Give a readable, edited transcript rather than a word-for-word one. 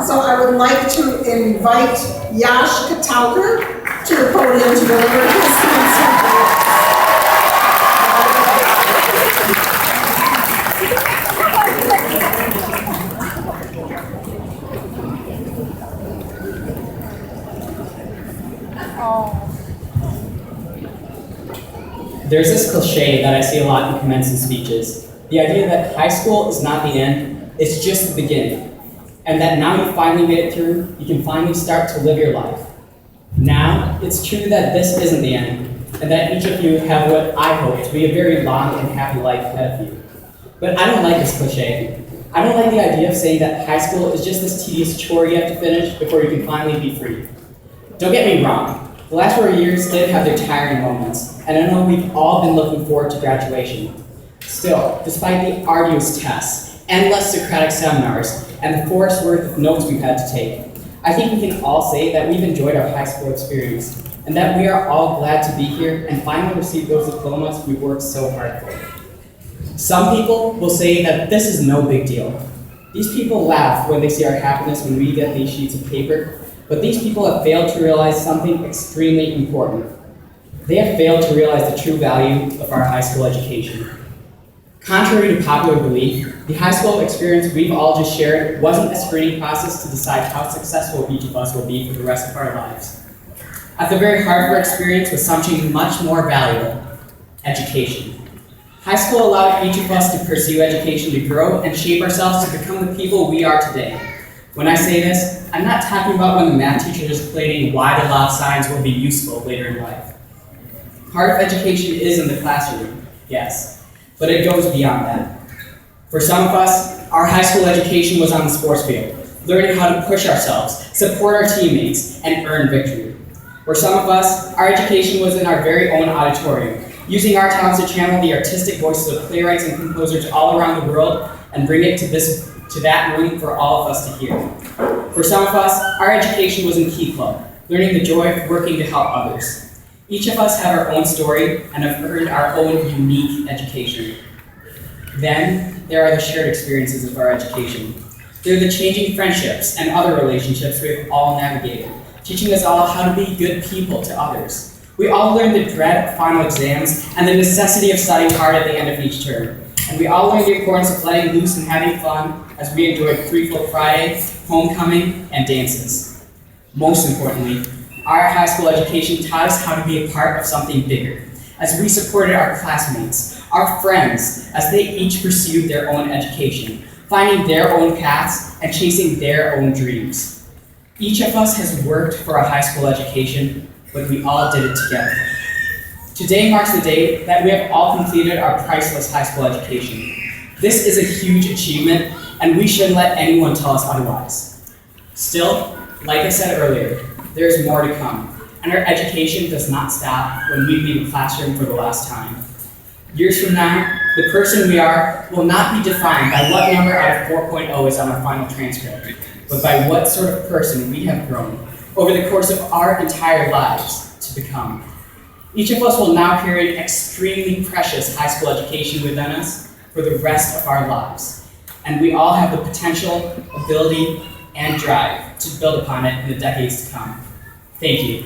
So I would like to invite Yash Khatavkar to the podium to deliver his commencement. There's this cliche that I see a lot in commencement speeches. The idea that high school is not the end, it's just the beginning. And that now you finally made it through, you can finally start to live your life. Now, it's true that this isn't the end, and that each of you have what I hope to be a very long and happy life ahead of you. But I don't like this cliche. I don't like the idea of saying that high school is just this tedious chore you have to finish before you can finally be free. Don't get me wrong. The last 4 years did have their tiring moments, and I know we've all been looking forward to graduation. Still, despite the arduous tests, endless Socratic seminars, and the forest worth of notes we've had to take, I think we can all say that we've enjoyed our high school experience, and that we are all glad to be here and finally receive those diplomas we worked so hard for. Some people will say that this is no big deal. These people laugh when they see our happiness when we get these sheets of paper, but these people have failed to realize something extremely important. They have failed to realize the true value of our high school education. Contrary to popular belief, the high school experience we've all just shared wasn't a screening process to decide how successful each of us will be for the rest of our lives. At the very heart of our experience was something much more valuable: education. High school allowed each of us to pursue education to grow and shape ourselves to become the people we are today. When I say this, I'm not talking about when the math teacher is explaining why the law of science will be useful later in life. Part of education is in the classroom, yes, but it goes beyond that. For some of us, our high school education was on the sports field, learning how to push ourselves, support our teammates, and earn victory. For some of us, our education was in our very own auditorium, using our talents to channel the artistic voices of playwrights and composers all around the world and bring it to that room for all of us to hear. For some of us, our education was in Key Club, learning the joy of working to help others. Each of us have our own story and have earned our own unique education. Then, there are the shared experiences of our education. They're the changing friendships and other relationships we have all navigated, teaching us all how to be good people to others. We all learned the dread of final exams and the necessity of studying hard at the end of each term. And we all learned the importance of letting loose and having fun as we enjoyed Free Flow Friday, homecoming, and dances. Most importantly, our high school education taught us how to be a part of something bigger, as we supported our classmates, our friends, as they each pursued their own education, finding their own paths and chasing their own dreams. Each of us has worked for a high school education, but we all did it together. Today marks the day that we have all completed our priceless high school education. This is a huge achievement, and we shouldn't let anyone tell us otherwise. Still, like I said earlier, there is more to come, and our education does not stop when we leave the classroom for the last time. Years from now, the person we are will not be defined by what number out of 4.0 is on our final transcript, but by what sort of person we have grown over the course of our entire lives to become. Each of us will now carry an extremely precious high school education within us for the rest of our lives. And we all have the potential, ability, and drive to build upon it in the decades to come. Thank you.